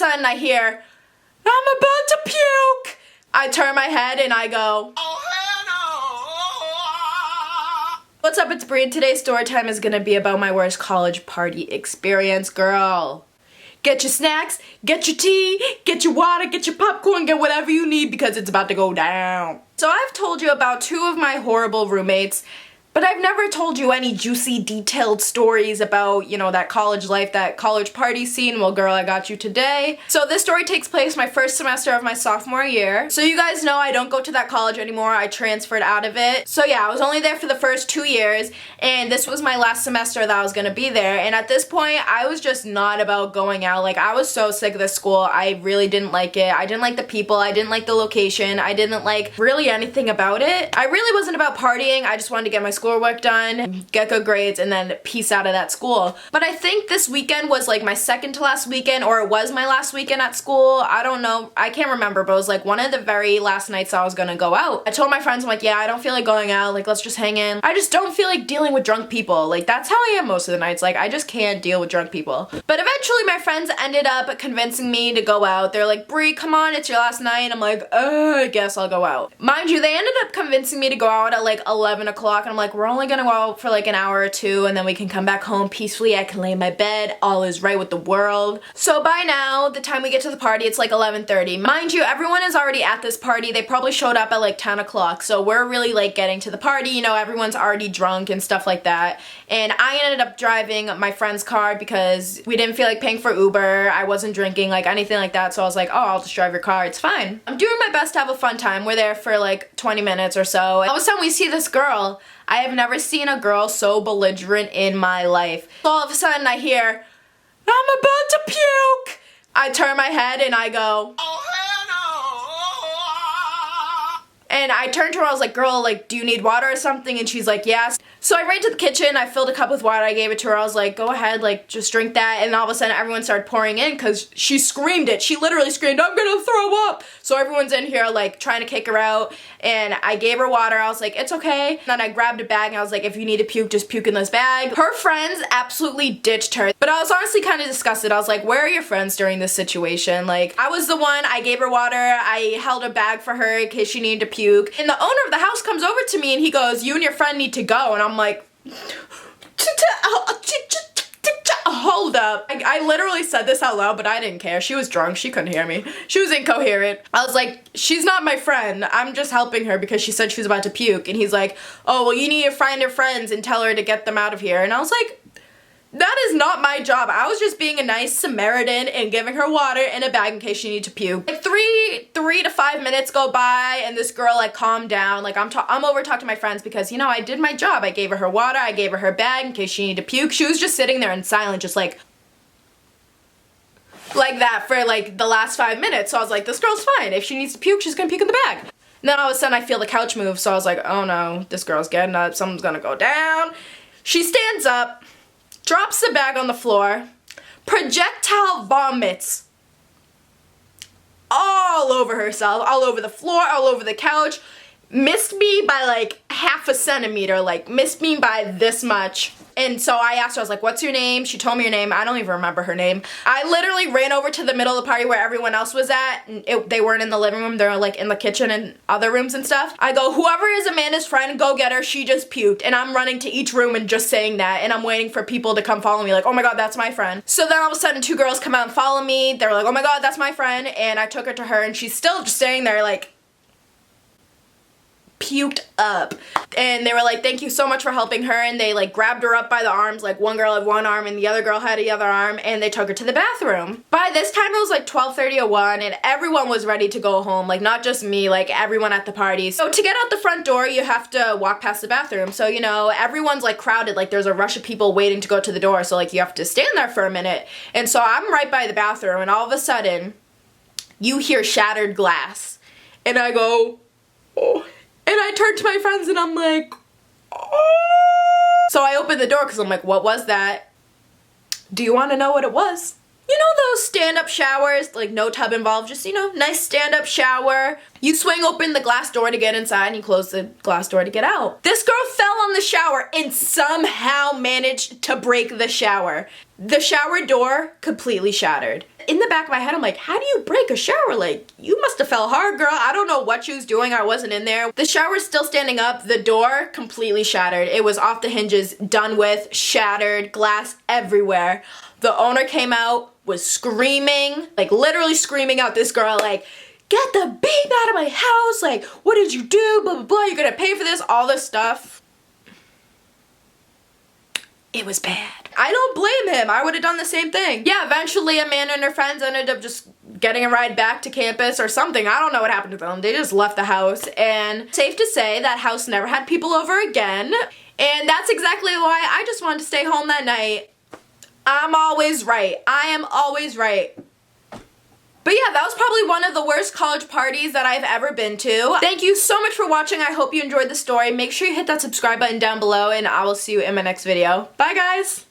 sudden I hear, I'm about to puke! I turn my head and I go, oh hell no! What's up, it's Bree, and today's story time is gonna be about my worst college party experience, girl. Get your snacks, get your tea, get your water, get your popcorn, get whatever you need because it's about to go down. So I've told you about two of my horrible roommates, but I've never told you any juicy, detailed stories about, you know, that college life, that college party scene. Well, girl, I got you today. So this story takes place my first semester of my sophomore year. So you guys know I don't go to that college anymore. I transferred out of it. So yeah, I was only there for the first 2 years, and this was my last semester that I was gonna be there. And at this point, I was just not about going out. Like, I was so sick of this school. I really didn't like it. I didn't like the people. I didn't like the location. I didn't like really anything about it. I really wasn't about partying. I just wanted to get my schoolwork done, get good grades, and then peace out of that school. But I think this weekend was like my second to last weekend, or it was my last weekend at school. I don't know. I can't remember, but it was like one of the very last nights I was gonna go out. I told my friends, I'm like, yeah, I don't feel like going out. Like, let's just hang in. I just don't feel like dealing with drunk people. Like, that's how I am most of the nights. Like, I just can't deal with drunk people. But eventually my friends ended up convincing me to go out. They're like, Bree, come on, it's your last night. I'm like, I guess I'll go out. Mind you, they ended up convincing me to go out at like 11 o'clock, and I'm like, we're only gonna go out for like an hour or two, and then we can come back home peacefully. I can lay in my bed. All is right with the world. So by now, the time we get to the party, it's like 11:30. Mind you, everyone is already at this party. They probably showed up at like 10 o'clock. So we're really late getting to the party. You know, everyone's already drunk and stuff like that. And I ended up driving my friend's car because we didn't feel like paying for Uber. I wasn't drinking, like anything like that. So I was like, oh, I'll just drive your car. It's fine. I'm doing my best to have a fun time. We're there for like 20 minutes or so. All of a sudden we see this girl. I have never seen a girl so belligerent in my life. All of a sudden I hear, I'm about to puke! I turn my head and I go, oh hell no! And I turned to her, I was like, girl, like, do you need water or something? And she's like, yes. So I ran to the kitchen, I filled a cup with water, I gave it to her, I was like, go ahead, like, just drink that. And all of a sudden everyone started pouring in because she screamed it. She literally screamed, I'm gonna throw up! So everyone's in here, like, trying to kick her out, and I gave her water, I was like, it's okay. And then I grabbed a bag and I was like, if you need to puke, just puke in this bag. Her friends absolutely ditched her, but I was honestly kind of disgusted. I was like, where are your friends during this situation? Like, I was the one, I gave her water, I held a bag for her in case she needed to puke, and the owner of the house comes over to me and he goes, you and your friend need to go. And I'm like, hold up. I literally said this out loud, but I didn't care. She was drunk. She couldn't hear me. She was incoherent. I was like, she's not my friend. I'm just helping her because she said she was about to puke. And he's like, oh, well, you need to find her friends and tell her to get them out of here. And I was like, that is not my job. I was just being a nice Samaritan and giving her water in a bag in case she needed to puke. Like three to 5 minutes go by and this girl like calmed down. Like I'm over talking to my friends because, you know, I did my job. I gave her water. I gave her her bag in case she needed to puke. She was just sitting there in silence, just like that for like the last 5 minutes. So I was like, this girl's fine. If she needs to puke, she's gonna puke in the bag. And then all of a sudden I feel the couch move. So I was like, oh no, this girl's getting up. Something's gonna go down. She stands up, drops the bag on the floor, projectile vomits all over herself, all over the floor, all over the couch, missed me by like half a centimeter, like missed me by this much. And so I asked her, I was like, what's your name? She told me her name. I don't even remember her name. I literally ran over to the middle of the party where everyone else was at. They weren't in the living room. They were like in the kitchen and other rooms and stuff. I go, whoever is Amanda's friend, go get her. She just puked. And I'm running to each room and just saying that. And I'm waiting for people to come follow me like, oh my God, that's my friend. So then all of a sudden 2 girls come out and follow me. They were like, oh my God, that's my friend. And I took her to her and she's still just staying there like puked up. And they were like, thank you so much for helping her, and they like grabbed her up by the arms, like one girl had one arm and the other girl had the other arm, and they took her to the bathroom. By this time it was like 12:30 and everyone was ready to go home, like not just me, like everyone at the party. So to get out the front door you have to walk past the bathroom, so you know everyone's like crowded, like there's a rush of people waiting to go to the door, so like you have to stand there for a minute. And so I'm right by the bathroom and all of a sudden you hear shattered glass and I go, oh. And I turned to my friends and I'm like, oh. So I opened the door because I'm like, what was that? Do you want to know what it was? You know those stand-up showers, like no tub involved, just, you know, nice stand-up shower. You swing open the glass door to get inside and you close the glass door to get out. This girl fell on the shower and somehow managed to break the shower. The shower door completely shattered. in the back of my head, I'm like, how do you break a shower? Like, you must have fell hard, girl. I don't know what she was doing. I wasn't in there. The shower's still standing up. The door completely shattered. It was off the hinges, done with, shattered, glass everywhere. The owner came out, was screaming, like literally screaming out this girl, like, get the beep out of my house. Like, what did you do? Blah, blah, blah. You're gonna pay for this, all this stuff. It was bad. I don't blame him. I would have done the same thing. Yeah, eventually Amanda and her friends ended up just getting a ride back to campus or something. I don't know what happened to them. They just left the house, and safe to say that house never had people over again. And that's exactly why I just wanted to stay home that night. I'm always right. I am always right. But yeah, that was probably one of the worst college parties that I've ever been to. Thank you so much for watching. I hope you enjoyed the story. Make sure you hit that subscribe button down below, and I will see you in my next video. Bye, guys!